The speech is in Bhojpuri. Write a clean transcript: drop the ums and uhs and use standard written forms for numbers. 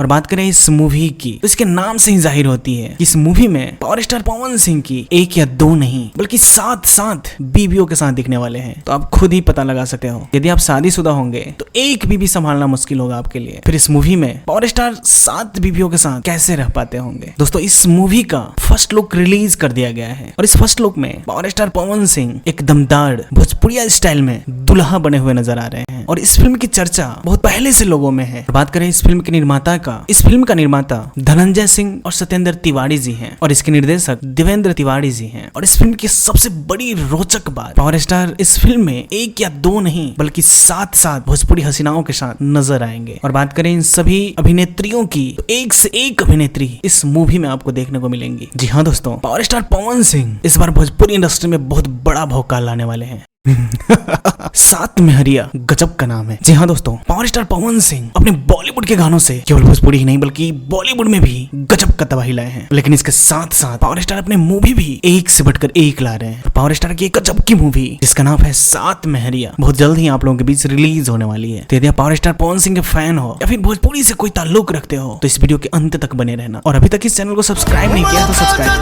और बात करें इस मूवी की तो इसके नाम से ही जाहिर होती है कि इस मूवी में पावर स्टार पवन सिंह की एक या दो नहीं बल्कि 7 बीवियों के साथ दिखने वाले हैं। तो आप खुद ही पता लगा सकते हो, यदि आप शादीशुदा होंगे तो एक बीवी संभालना मुश्किल होगा आपके लिए, फिर इस मूवी में पावर स्टार 7 बीवियों के साथ कैसे रह पाते होंगे। दोस्तों इस मूवी का फर्स्ट लुक रिलीज कर दिया गया है और इस फर्स्ट लुक में पावर स्टार पवन सिंह एक दमदार भोजपुरिया स्टाइल में दुल्हा बने हुए नजर आ रहे हैं और इस फिल्म की चर्चा बहुत पहले से लोगों में है। बात करें इस फिल्म के निर्माता का, इस फिल्म का निर्माता धनंजय सिंह और सत्येंद्र तिवारी जी हैं और इसके निर्देशक देवेंद्र तिवारी जी हैं। और इस फिल्म की सबसे बड़ी रोचक बात, पावर स्टार इस फिल्म में एक या दो नहीं बल्कि 7 भोजपुरी हसीनाओं के साथ नजर आएंगे। और बात करें इन सभी अभिनेत्रियों की तो एक से एक अभिनेत्री इस मूवी में आपको देखने को मिलेंगी। जी हाँ दोस्तों, पावर स्टार पवन सिंह इस बार भोजपुरी इंडस्ट्री में बहुत बड़ा भौकाल लाने वाले हैं। 7 मेहरिया गजब का नाम है। जी हाँ दोस्तों, पावर स्टार पवन सिंह अपने बॉलीवुड के गानों से केवल भोजपुरी ही नहीं बल्कि बॉलीवुड में भी गजब का तबाही लाए हैं, लेकिन इसके साथ साथ पावर स्टार अपने मूवी भी एक से बढ़कर एक ला रहे हैं। पावर स्टार की एक गजब की मूवी जिसका नाम है 7 मेहरिया बहुत जल्द ही आप लोगों के बीच रिलीज होने वाली है। तो यदि आप पावर स्टार पवन सिंह के फैन हो या फिर भोजपुरी से कोई ताल्लुक रखते हो तो इस वीडियो के अंत तक बने रहना और अभी तक इस चैनल को सब्सक्राइब नहीं किया तो सब्सक्राइब।